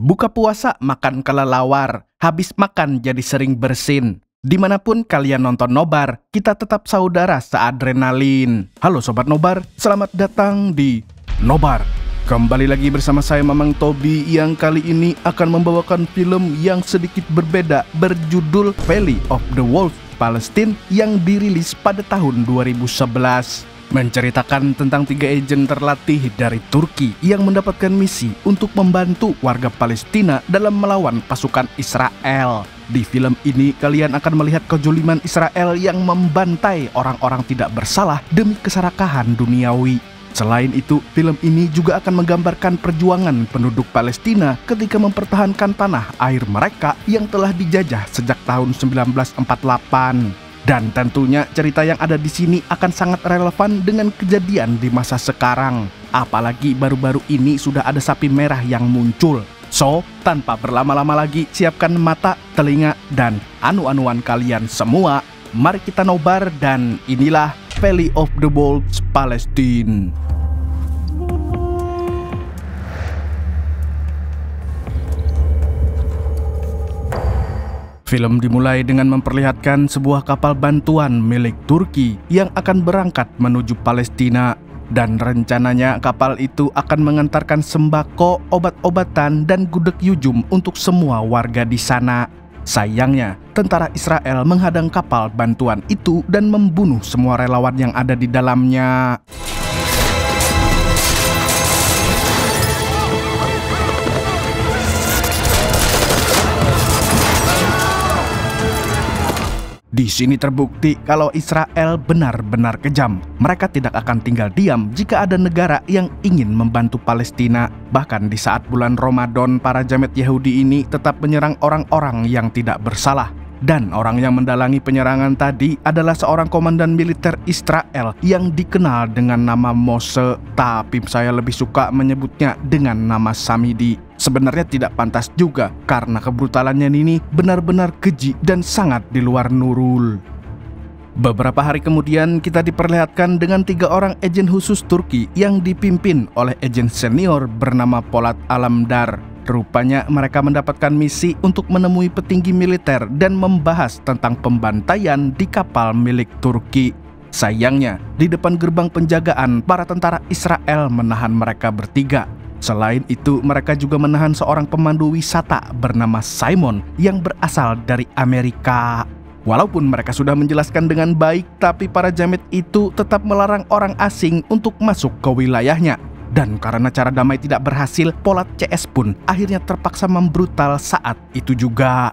Buka puasa makan kelelawar, habis makan jadi sering bersin. Dimanapun kalian nonton Nobar, kita tetap saudara seadrenalin. Halo Sobat Nobar, selamat datang di Nobar. Kembali lagi bersama saya Mamang Tobi yang kali ini akan membawakan film yang sedikit berbeda berjudul Valley of the Wolves Palestine yang dirilis pada tahun 2011. Menceritakan tentang 3 agen terlatih dari Turki yang mendapatkan misi untuk membantu warga Palestina dalam melawan pasukan Israel. Di film ini kalian akan melihat kejoliman Israel yang membantai orang-orang tidak bersalah demi keserakahan duniawi. Selain itu, film ini juga akan menggambarkan perjuangan penduduk Palestina ketika mempertahankan tanah air mereka yang telah dijajah sejak tahun 1948. Dan tentunya cerita yang ada di sini akan sangat relevan dengan kejadian di masa sekarang. Apalagi baru-baru ini sudah ada sapi merah yang muncul. So, tanpa berlama-lama lagi, siapkan mata, telinga, dan anu-anuan kalian semua. Mari kita nobar dan inilah Valley of the Wolves Palestine. Film dimulai dengan memperlihatkan sebuah kapal bantuan milik Turki yang akan berangkat menuju Palestina. Dan rencananya kapal itu akan mengantarkan sembako, obat-obatan, dan gudeg yujum untuk semua warga di sana. Sayangnya, tentara Israel menghadang kapal bantuan itu dan membunuh semua relawan yang ada di dalamnya. Di sini terbukti kalau Israel benar-benar kejam. Mereka tidak akan tinggal diam jika ada negara yang ingin membantu Palestina. Bahkan di saat bulan Ramadan, para jamet Yahudi ini tetap menyerang orang-orang yang tidak bersalah. Dan orang yang mendalangi penyerangan tadi adalah seorang komandan militer Israel yang dikenal dengan nama Mose, tapi saya lebih suka menyebutnya dengan nama Samidi. Sebenarnya tidak pantas juga karena kebrutalannya ini benar-benar keji dan sangat di luar nurul. Beberapa hari kemudian kita diperlihatkan dengan 3 orang agen khusus Turki yang dipimpin oleh agen senior bernama Polat Alamdar. Rupanya mereka mendapatkan misi untuk menemui petinggi militer dan membahas tentang pembantaian di kapal milik Turki. Sayangnya, di depan gerbang penjagaan, para tentara Israel menahan mereka bertiga. Selain itu, mereka juga menahan seorang pemandu wisata bernama Simon yang berasal dari Amerika. Walaupun mereka sudah menjelaskan dengan baik, tapi para jamet itu tetap melarang orang asing untuk masuk ke wilayahnya. Dan karena cara damai tidak berhasil, Polat CS pun akhirnya terpaksa membrutal saat itu juga.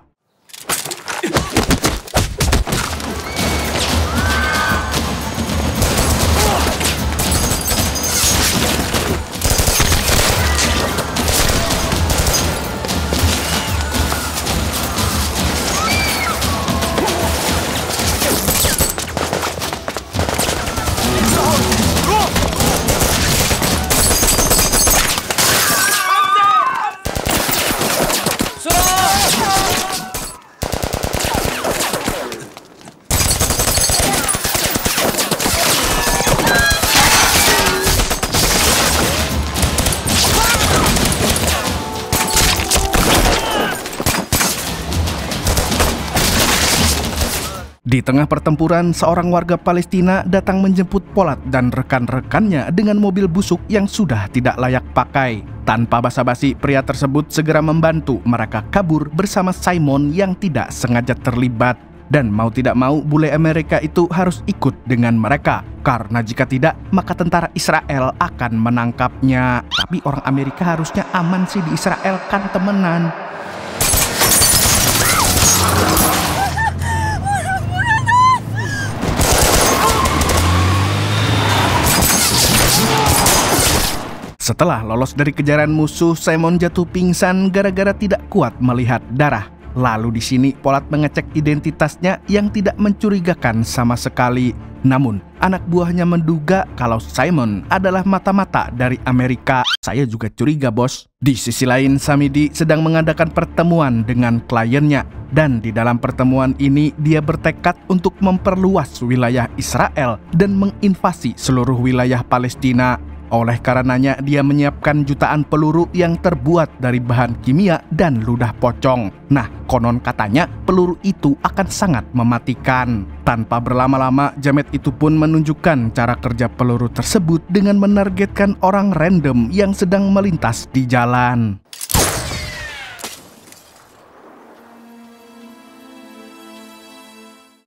Di tengah pertempuran, seorang warga Palestina datang menjemput Polat dan rekan-rekannya dengan mobil busuk yang sudah tidak layak pakai. Tanpa basa-basi, pria tersebut segera membantu mereka kabur bersama Simon yang tidak sengaja terlibat. Dan mau tidak mau, bule Amerika itu harus ikut dengan mereka. Karena jika tidak, maka tentara Israel akan menangkapnya. Tapi orang Amerika harusnya aman sih di Israel, kan temenan. Setelah lolos dari kejaran musuh, Simon jatuh pingsan gara-gara tidak kuat melihat darah. Lalu di sini Polat mengecek identitasnya yang tidak mencurigakan sama sekali. Namun, anak buahnya menduga kalau Simon adalah mata-mata dari Amerika. Saya juga curiga, bos. Di sisi lain, Samidi sedang mengadakan pertemuan dengan kliennya. Dan di dalam pertemuan ini, dia bertekad untuk memperluas wilayah Israel dan menginvasi seluruh wilayah Palestina. Oleh karenanya dia menyiapkan jutaan peluru yang terbuat dari bahan kimia dan ludah pocong. Nah, konon katanya peluru itu akan sangat mematikan. Tanpa berlama-lama, Jamet itu pun menunjukkan cara kerja peluru tersebut dengan menargetkan orang random yang sedang melintas di jalan.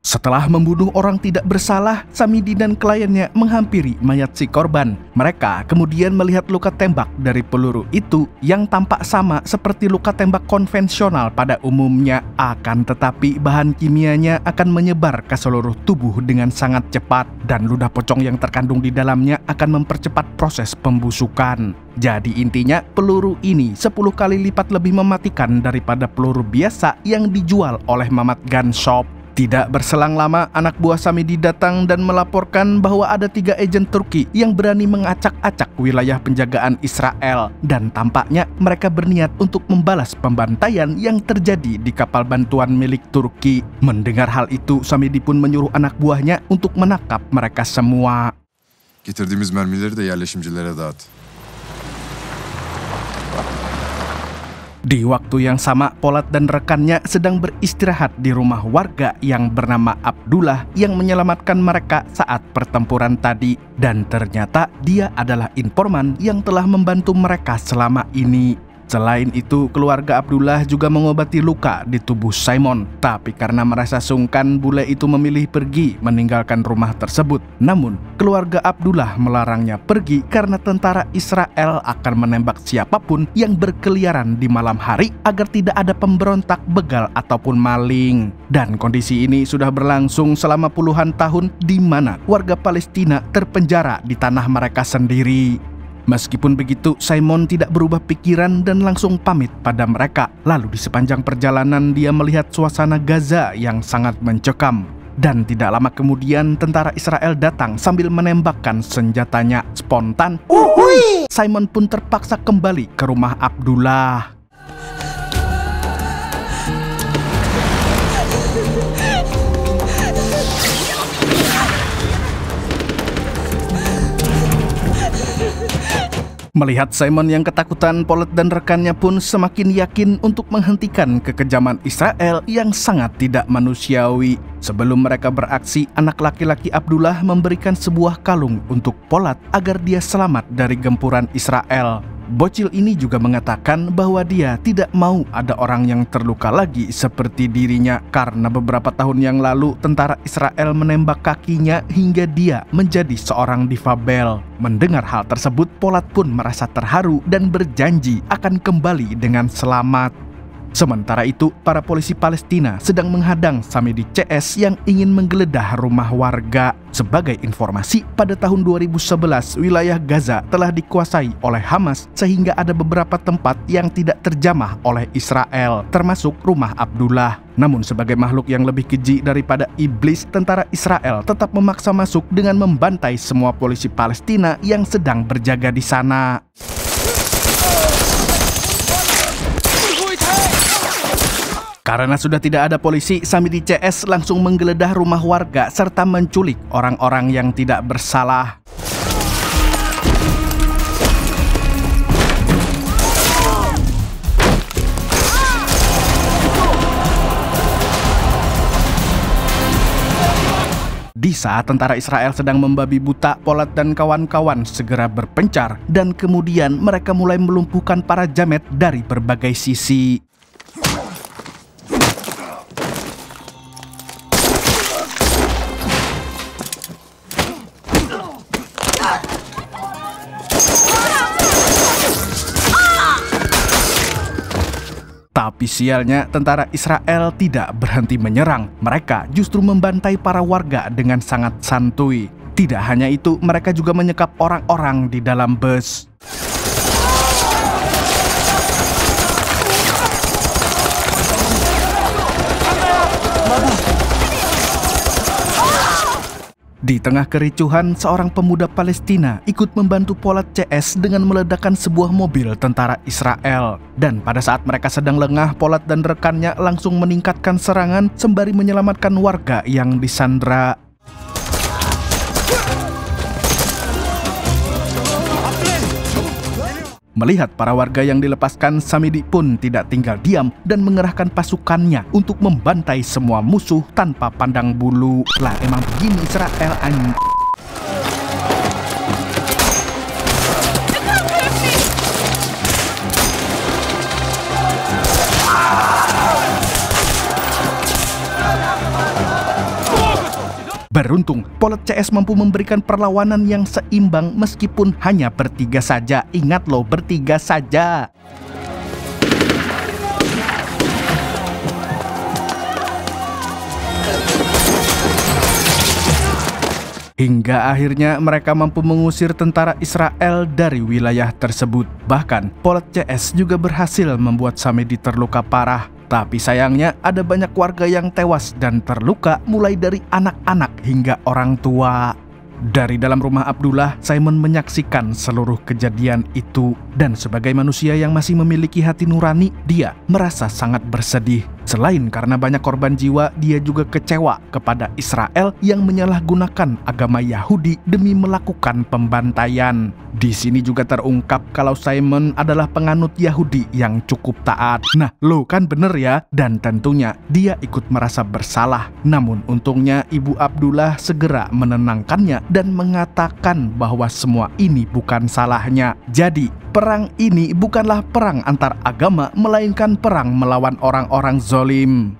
Setelah membunuh orang tidak bersalah, Samidi dan kliennya menghampiri mayat si korban. Mereka kemudian melihat luka tembak dari peluru itu yang tampak sama seperti luka tembak konvensional pada umumnya. Akan tetapi bahan kimianya akan menyebar ke seluruh tubuh dengan sangat cepat dan ludah pocong yang terkandung di dalamnya akan mempercepat proses pembusukan. Jadi intinya peluru ini 10 kali lipat lebih mematikan daripada peluru biasa yang dijual oleh Mamat Gun Shop. Tidak berselang lama, anak buah Samidi datang dan melaporkan bahwa ada 3 agen Turki yang berani mengacak-acak wilayah penjagaan Israel. Dan tampaknya mereka berniat untuk membalas pembantaian yang terjadi di kapal bantuan milik Turki. Mendengar hal itu, Samidi pun menyuruh anak buahnya untuk menangkap mereka semua. Getirdiğimiz mermileri de yerleşimcilere dağıt. Di waktu yang sama, Polat dan rekannya sedang beristirahat di rumah warga yang bernama Abdullah yang menyelamatkan mereka saat pertempuran tadi. Dan ternyata dia adalah informan yang telah membantu mereka selama ini. Selain itu, keluarga Abdullah juga mengobati luka di tubuh Simon. Tapi karena merasa sungkan, bule itu memilih pergi meninggalkan rumah tersebut. Namun, keluarga Abdullah melarangnya pergi karena tentara Israel akan menembak siapapun yang berkeliaran di malam hari agar tidak ada pemberontak, begal, ataupun maling. Dan kondisi ini sudah berlangsung selama puluhan tahun di mana warga Palestina terpenjara di tanah mereka sendiri. Meskipun begitu, Simon tidak berubah pikiran dan langsung pamit pada mereka. Lalu di sepanjang perjalanan dia melihat suasana Gaza yang sangat mencekam. Dan tidak lama kemudian tentara Israel datang sambil menembakkan senjatanya. Spontan, Simon pun terpaksa kembali ke rumah Abdullah. Melihat Simon yang ketakutan, Polat dan rekannya pun semakin yakin untuk menghentikan kekejaman Israel yang sangat tidak manusiawi. Sebelum mereka beraksi, anak laki-laki Abdullah memberikan sebuah kalung untuk Polat agar dia selamat dari gempuran Israel. Bocil ini juga mengatakan bahwa dia tidak mau ada orang yang terluka lagi seperti dirinya karena beberapa tahun yang lalu tentara Israel menembak kakinya hingga dia menjadi seorang difabel. Mendengar hal tersebut, Polat pun merasa terharu dan berjanji akan kembali dengan selamat. Sementara itu, para polisi Palestina sedang menghadang Samidi CS yang ingin menggeledah rumah warga. Sebagai informasi, pada tahun 2011, wilayah Gaza telah dikuasai oleh Hamas sehingga ada beberapa tempat yang tidak terjamah oleh Israel, termasuk rumah Abdullah. Namun sebagai makhluk yang lebih keji daripada iblis, tentara Israel tetap memaksa masuk dengan membantai semua polisi Palestina yang sedang berjaga di sana. Karena sudah tidak ada polisi, Samidi CS langsung menggeledah rumah warga serta menculik orang-orang yang tidak bersalah. Di saat tentara Israel sedang membabi buta, Polat dan kawan-kawan segera berpencar dan kemudian mereka mulai melumpuhkan para jamet dari berbagai sisi. Tapi sialnya, tentara Israel tidak berhenti menyerang. Mereka justru membantai para warga dengan sangat santuy. Tidak hanya itu, mereka juga menyekap orang-orang di dalam bus. Di tengah kericuhan, seorang pemuda Palestina ikut membantu Polat CS dengan meledakkan sebuah mobil tentara Israel. Dan pada saat mereka sedang lengah, Polat dan rekannya langsung meningkatkan serangan sembari menyelamatkan warga yang disandra. Melihat para warga yang dilepaskan, Samidi pun tidak tinggal diam dan mengerahkan pasukannya untuk membantai semua musuh tanpa pandang bulu. Lah emang begini Israel anjing. Beruntung, Polat CS mampu memberikan perlawanan yang seimbang meskipun hanya bertiga saja. Ingat loh, bertiga saja. Hingga akhirnya mereka mampu mengusir tentara Israel dari wilayah tersebut. Bahkan, Polat CS juga berhasil membuat Samidi terluka parah. Tapi sayangnya ada banyak warga yang tewas dan terluka, mulai dari anak-anak hingga orang tua. Dari dalam rumah Abdullah, Simon menyaksikan seluruh kejadian itu. Dan sebagai manusia yang masih memiliki hati nurani, dia merasa sangat bersedih. Selain karena banyak korban jiwa, dia juga kecewa kepada Israel yang menyalahgunakan agama Yahudi demi melakukan pembantaian. Di sini juga terungkap kalau Simon adalah penganut Yahudi yang cukup taat. Nah, lo kan bener ya? Dan tentunya dia ikut merasa bersalah. Namun untungnya Ibu Abdullah segera menenangkannya dan mengatakan bahwa semua ini bukan salahnya. Jadi, perang ini bukanlah perang antar agama, melainkan perang melawan orang-orang zolim.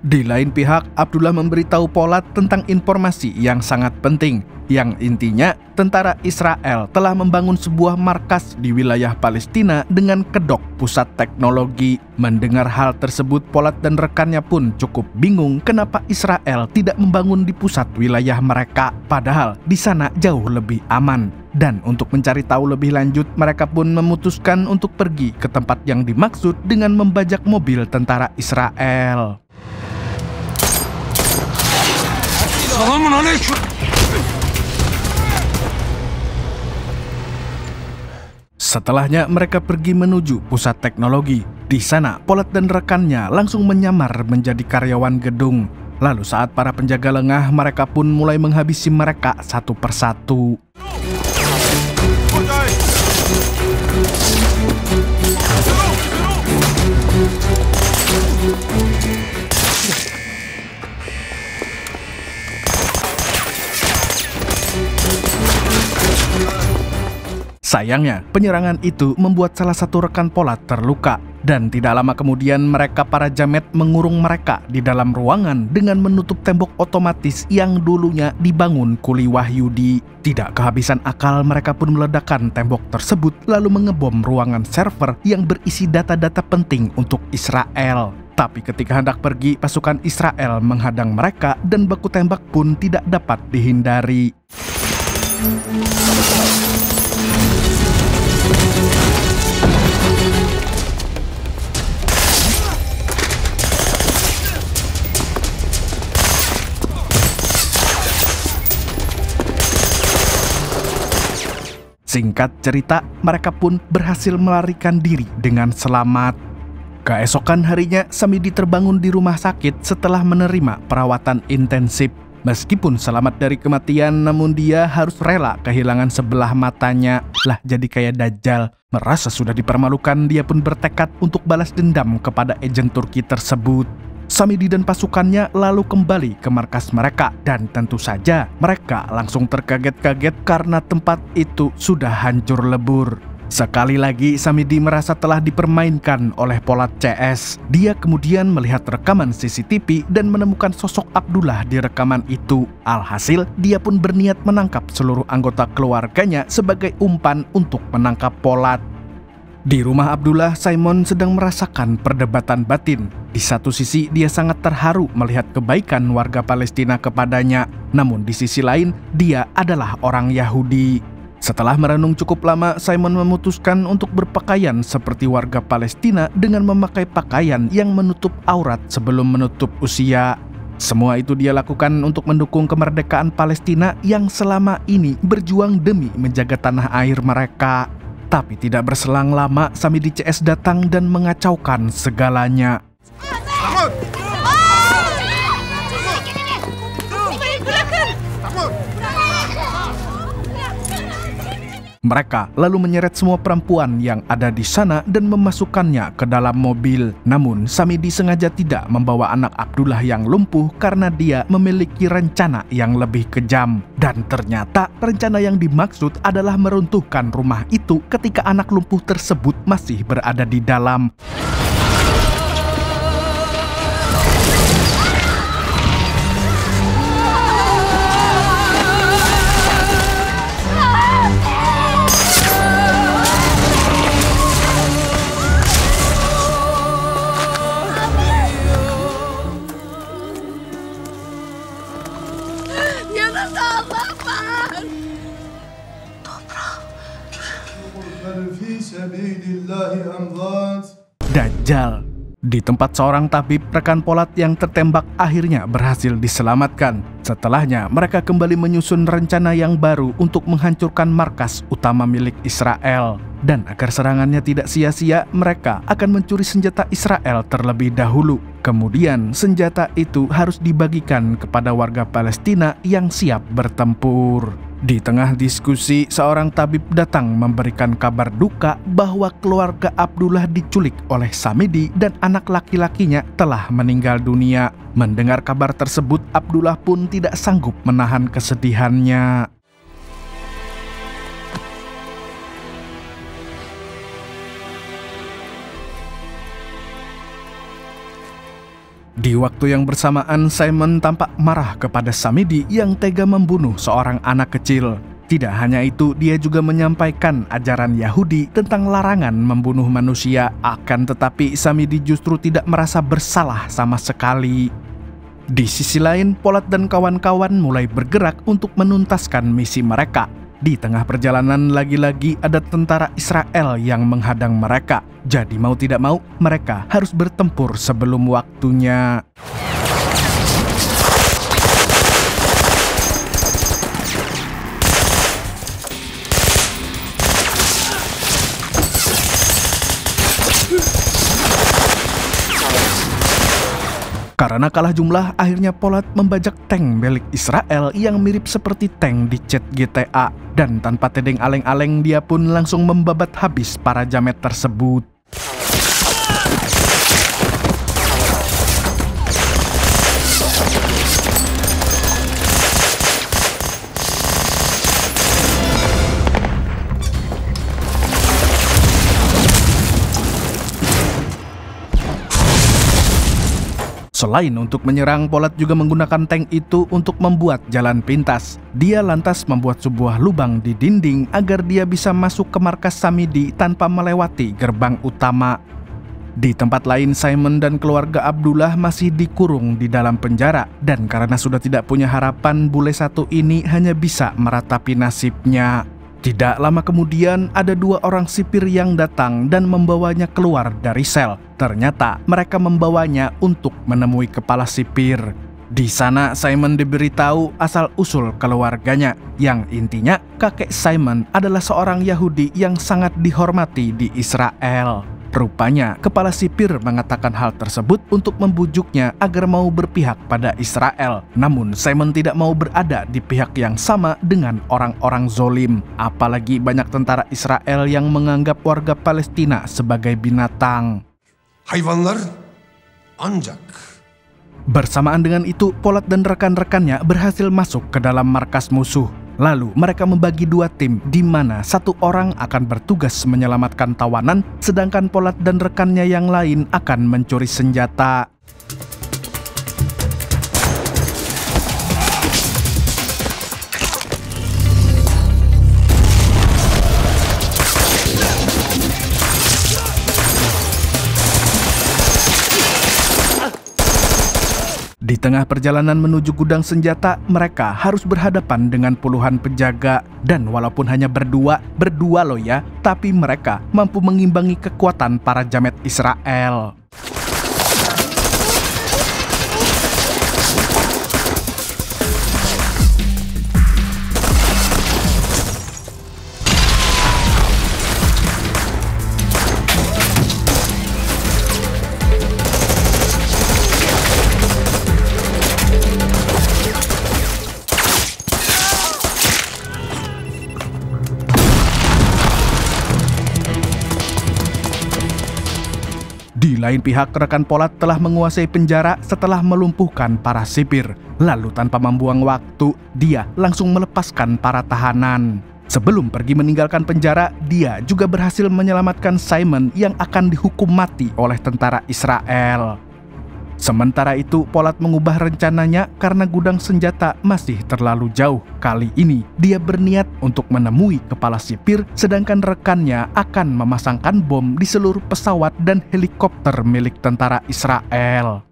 Di lain pihak, Abdullah memberitahu Polat tentang informasi yang sangat penting, yang intinya tentara Israel telah membangun sebuah markas di wilayah Palestina dengan kedok pusat teknologi. Mendengar hal tersebut, Polat dan rekannya pun cukup bingung kenapa Israel tidak membangun di pusat wilayah mereka, padahal di sana jauh lebih aman. Dan untuk mencari tahu lebih lanjut, mereka pun memutuskan untuk pergi ke tempat yang dimaksud dengan membajak mobil tentara Israel. Setelahnya mereka pergi menuju pusat teknologi. Di sana, Polat dan rekannya langsung menyamar menjadi karyawan gedung. Lalu saat para penjaga lengah, mereka pun mulai menghabisi mereka satu persatu. Sayangnya, penyerangan itu membuat salah satu rekan Polat terluka. Dan tidak lama kemudian mereka para jamet mengurung mereka di dalam ruangan dengan menutup tembok otomatis yang dulunya dibangun Kuli Wahyudi. Tidak kehabisan akal, mereka pun meledakkan tembok tersebut lalu mengebom ruangan server yang berisi data-data penting untuk Israel. Tapi ketika hendak pergi, pasukan Israel menghadang mereka dan baku tembak pun tidak dapat dihindari. Singkat cerita, mereka pun berhasil melarikan diri dengan selamat. Keesokan harinya, Samidi terbangun di rumah sakit setelah menerima perawatan intensif. Meskipun selamat dari kematian, namun dia harus rela kehilangan sebelah matanya. Lah jadi kayak Dajjal. Merasa sudah dipermalukan, dia pun bertekad untuk balas dendam kepada agen Turki tersebut. Samidi dan pasukannya lalu kembali ke markas mereka, dan tentu saja mereka langsung terkaget-kaget karena tempat itu sudah hancur lebur. Sekali lagi Samidi merasa telah dipermainkan oleh Polat CS. Dia kemudian melihat rekaman CCTV dan menemukan sosok Abdullah di rekaman itu. Alhasil dia pun berniat menangkap seluruh anggota keluarganya sebagai umpan untuk menangkap Polat. Di rumah Abdullah, Simon sedang merasakan perdebatan batin. Di satu sisi, dia sangat terharu melihat kebaikan warga Palestina kepadanya. Namun di sisi lain, dia adalah orang Yahudi. Setelah merenung cukup lama, Simon memutuskan untuk berpakaian seperti warga Palestina dengan memakai pakaian yang menutup aurat sebelum menutup usia. Semua itu dia lakukan untuk mendukung kemerdekaan Palestina yang selama ini berjuang demi menjaga tanah air mereka. Tapi tidak berselang lama, Samidi CS datang dan mengacaukan segalanya. Mereka lalu menyeret semua perempuan yang ada di sana dan memasukkannya ke dalam mobil. Namun, Samidi sengaja tidak membawa anak Abdullah yang lumpuh karena dia memiliki rencana yang lebih kejam. Dan ternyata rencana yang dimaksud adalah meruntuhkan rumah itu ketika anak lumpuh tersebut masih berada di dalam. Dajjal. Di tempat seorang tabib, rekan Polat yang tertembak akhirnya berhasil diselamatkan. Setelahnya, mereka kembali menyusun rencana yang baru untuk menghancurkan markas utama milik Israel. Dan agar serangannya tidak sia-sia, mereka akan mencuri senjata Israel terlebih dahulu. Kemudian, senjata itu harus dibagikan kepada warga Palestina yang siap bertempur. Di tengah diskusi, seorang tabib datang memberikan kabar duka bahwa keluarga Abdullah diculik oleh Samidi dan anak laki-lakinya telah meninggal dunia. Mendengar kabar tersebut, Abdullah pun tidak sanggup menahan kesedihannya. Di waktu yang bersamaan, Simon tampak marah kepada Samidi yang tega membunuh seorang anak kecil. Tidak hanya itu, dia juga menyampaikan ajaran Yahudi tentang larangan membunuh manusia. Akan tetapi, Samidi justru tidak merasa bersalah sama sekali. Di sisi lain, Polat dan kawan-kawan mulai bergerak untuk menuntaskan misi mereka. Di tengah perjalanan, lagi-lagi ada tentara Israel yang menghadang mereka. Jadi mau tidak mau, mereka harus bertempur sebelum waktunya. Karena kalah jumlah, akhirnya Polat membajak tank milik Israel yang mirip seperti tank di chat GTA. Dan tanpa tedeng aleng-aleng, dia pun langsung membabat habis para jamet tersebut. Selain untuk menyerang, Polat juga menggunakan tank itu untuk membuat jalan pintas. Dia lantas membuat sebuah lubang di dinding agar dia bisa masuk ke markas Samidi tanpa melewati gerbang utama. Di tempat lain, Simon dan keluarga Abdullah masih dikurung di dalam penjara. Dan karena sudah tidak punya harapan, bule satu ini hanya bisa meratapi nasibnya. Tidak lama kemudian, ada dua orang sipir yang datang dan membawanya keluar dari sel. Ternyata mereka membawanya untuk menemui kepala sipir. Di sana Simon diberitahu asal-usul keluarganya, yang intinya kakek Simon adalah seorang Yahudi yang sangat dihormati di Israel. Rupanya kepala sipir mengatakan hal tersebut untuk membujuknya agar mau berpihak pada Israel. Namun Simon tidak mau berada di pihak yang sama dengan orang-orang zolim. Apalagi banyak tentara Israel yang menganggap warga Palestina sebagai binatang. Hayvanlar ancak. Bersamaan dengan itu, Polat dan rekan-rekannya berhasil masuk ke dalam markas musuh. Lalu mereka membagi dua tim, di mana satu orang akan bertugas menyelamatkan tawanan, sedangkan Polat dan rekannya yang lain akan mencuri senjata. Di tengah perjalanan menuju gudang senjata, mereka harus berhadapan dengan puluhan penjaga. Dan walaupun hanya berdua loh ya, tapi mereka mampu mengimbangi kekuatan para jamet Israel. lain pihak, rekan Polat telah menguasai penjara setelah melumpuhkan para sipir. Lalu tanpa membuang waktu, dia langsung melepaskan para tahanan. Sebelum pergi meninggalkan penjara, dia juga berhasil menyelamatkan Simon yang akan dihukum mati oleh tentara Israel. Sementara itu, Polat mengubah rencananya karena gudang senjata masih terlalu jauh. Kali ini, dia berniat untuk menemui kepala sipir, sedangkan rekannya akan memasangkan bom di seluruh pesawat dan helikopter milik tentara Israel.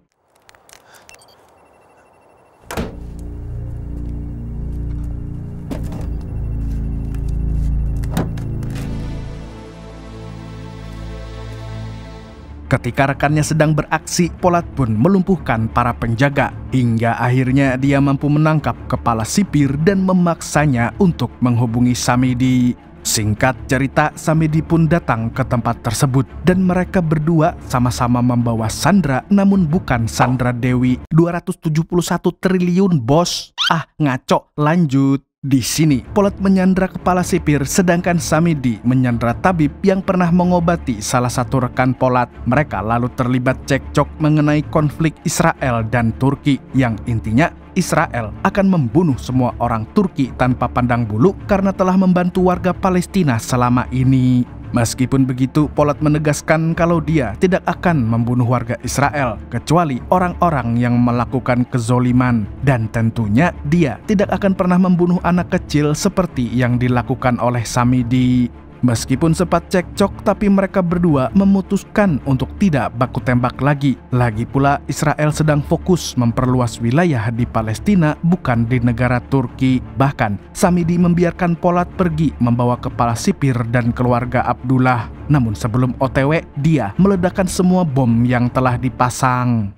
Ketika rekannya sedang beraksi, Polat pun melumpuhkan para penjaga. Hingga akhirnya dia mampu menangkap kepala sipir dan memaksanya untuk menghubungi Samedi. Singkat cerita, Samedi pun datang ke tempat tersebut. Dan mereka berdua sama-sama membawa Sandra, namun bukan Sandra Dewi. 271 triliun, bos. Ah, ngaco. Lanjut. Di sini, Polat menyandra kepala sipir, sedangkan Samedi menyandra tabib yang pernah mengobati salah satu rekan Polat. Mereka lalu terlibat cekcok mengenai konflik Israel dan Turki, yang intinya Israel akan membunuh semua orang Turki tanpa pandang bulu karena telah membantu warga Palestina selama ini. Meskipun begitu, Polat menegaskan kalau dia tidak akan membunuh warga Israel kecuali orang-orang yang melakukan kezoliman, dan tentunya dia tidak akan pernah membunuh anak kecil seperti yang dilakukan oleh Samedi. Meskipun sempat cekcok, tapi mereka berdua memutuskan untuk tidak baku tembak lagi. Lagi pula, Israel sedang fokus memperluas wilayah di Palestina, bukan di negara Turki. Bahkan, Samedi membiarkan Polat pergi membawa kepala sipir dan keluarga Abdullah. Namun sebelum OTW, dia meledakkan semua bom yang telah dipasang.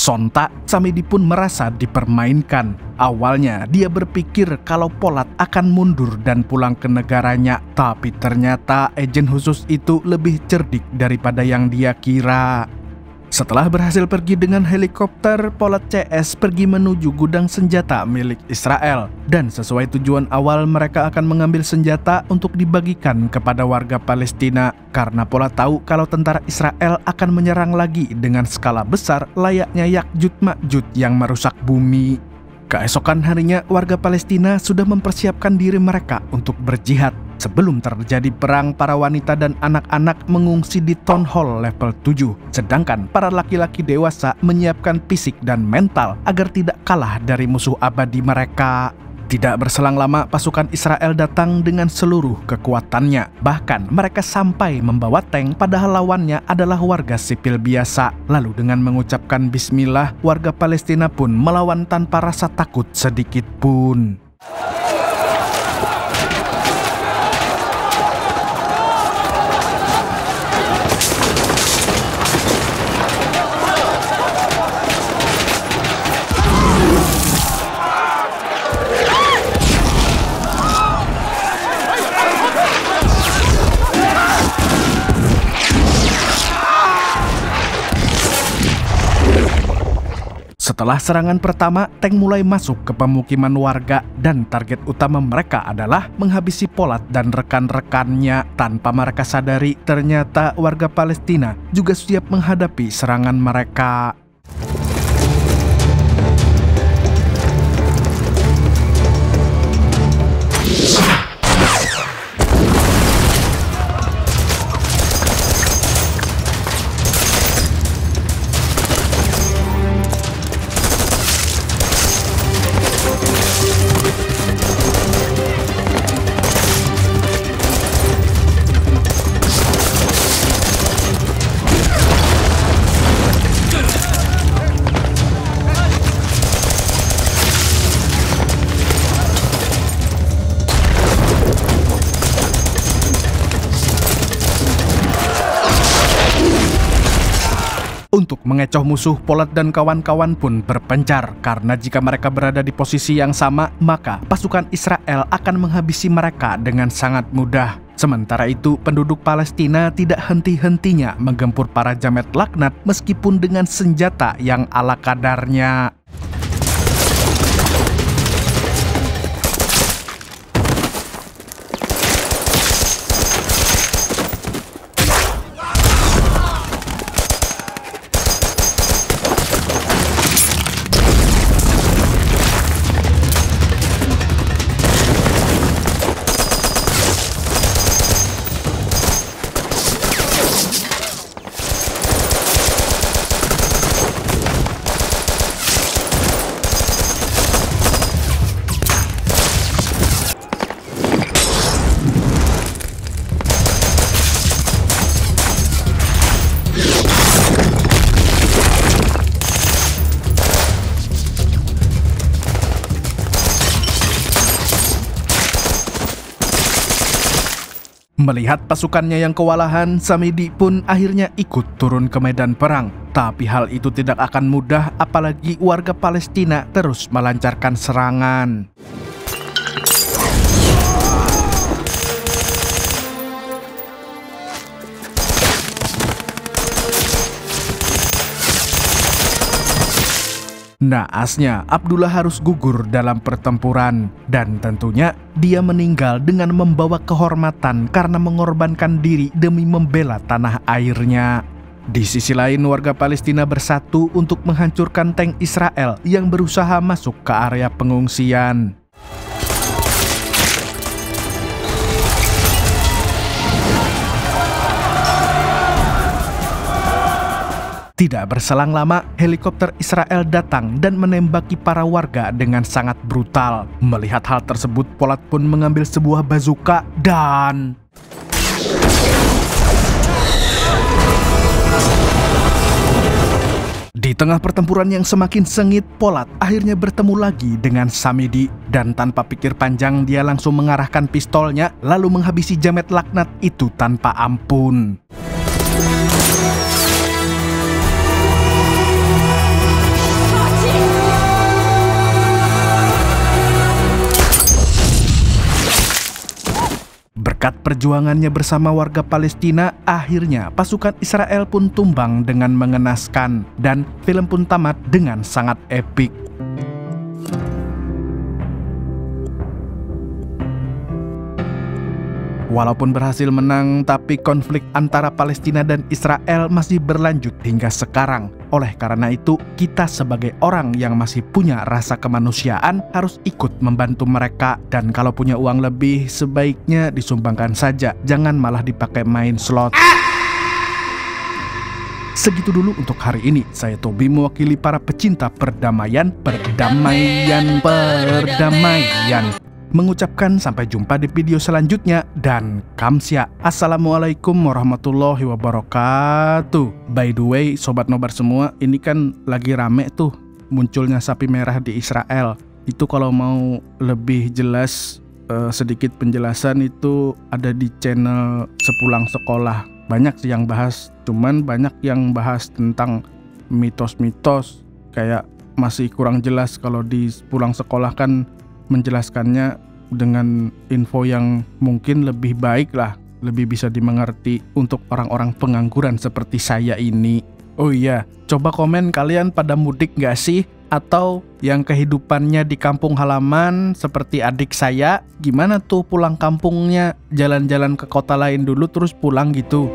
Sontak, Samedi pun merasa dipermainkan. Awalnya, dia berpikir kalau Polat akan mundur dan pulang ke negaranya. Tapi ternyata agen khusus itu lebih cerdik daripada yang dia kira. Setelah berhasil pergi dengan helikopter, Polat CS pergi menuju gudang senjata milik Israel. Dan sesuai tujuan awal, mereka akan mengambil senjata untuk dibagikan kepada warga Palestina. Karena Polat tahu kalau tentara Israel akan menyerang lagi dengan skala besar layaknya Yakjud Makjud yang merusak bumi. Keesokan harinya, warga Palestina sudah mempersiapkan diri mereka untuk berjihad. Sebelum terjadi perang, para wanita dan anak-anak mengungsi di Town Hall level 7. Sedangkan para laki-laki dewasa menyiapkan fisik dan mental agar tidak kalah dari musuh abadi mereka. Tidak berselang lama, pasukan Israel datang dengan seluruh kekuatannya. Bahkan mereka sampai membawa tank, padahal lawannya adalah warga sipil biasa. Lalu dengan mengucapkan bismillah, warga Palestina pun melawan tanpa rasa takut sedikit pun. Setelah serangan pertama, tank mulai masuk ke pemukiman warga dan target utama mereka adalah menghabisi Polat dan rekan-rekannya. Tanpa mereka sadari, ternyata warga Palestina juga siap menghadapi serangan mereka. Untuk mengecoh musuh, Polat dan kawan-kawan pun berpencar, karena jika mereka berada di posisi yang sama, maka pasukan Israel akan menghabisi mereka dengan sangat mudah. Sementara itu, penduduk Palestina tidak henti-hentinya menggempur para jamet laknat meskipun dengan senjata yang ala kadarnya. Melihat pasukannya yang kewalahan, Samidi pun akhirnya ikut turun ke medan perang. Tapi hal itu tidak akan mudah, apalagi warga Palestina terus melancarkan serangan. Naasnya, Abdullah harus gugur dalam pertempuran, dan tentunya dia meninggal dengan membawa kehormatan karena mengorbankan diri demi membela tanah airnya. Di sisi lain, warga Palestina bersatu untuk menghancurkan tank Israel yang berusaha masuk ke area pengungsian. Tidak berselang lama, helikopter Israel datang dan menembaki para warga dengan sangat brutal. Melihat hal tersebut, Polat pun mengambil sebuah bazooka dan... Di tengah pertempuran yang semakin sengit, Polat akhirnya bertemu lagi dengan Samidi. Dan tanpa pikir panjang, dia langsung mengarahkan pistolnya lalu menghabisi jamet laknat itu tanpa ampun. Berkat perjuangannya bersama warga Palestina, akhirnya pasukan Israel pun tumbang dengan mengenaskan, dan film pun tamat dengan sangat epik. Walaupun berhasil menang, tapi konflik antara Palestina dan Israel masih berlanjut hingga sekarang. Oleh karena itu, kita sebagai orang yang masih punya rasa kemanusiaan harus ikut membantu mereka. Dan kalau punya uang lebih, sebaiknya disumbangkan saja, jangan malah dipakai main slot. Segitu dulu untuk hari ini. Saya Tobi mewakili para pecinta perdamaian. Mengucapkan sampai jumpa di video selanjutnya, dan kamsia. Assalamualaikum warahmatullahi wabarakatuh. By the way, sobat nobar semua, ini kan lagi rame tuh munculnya sapi merah di Israel. Itu kalau mau lebih jelas, sedikit penjelasan itu ada di channel Sepulang Sekolah. Banyak sih yang bahas, cuman banyak yang bahas tentang mitos-mitos, kayak masih kurang jelas. Kalau di Pulang Sekolah kan menjelaskannya dengan info yang mungkin lebih baik lah, lebih bisa dimengerti untuk orang-orang pengangguran seperti saya ini. Oh iya, coba komen kalian pada mudik gak sih? Atau yang kehidupannya di kampung halaman seperti adik saya, gimana tuh pulang kampungnya? Jalan-jalan ke kota lain dulu terus pulang gitu?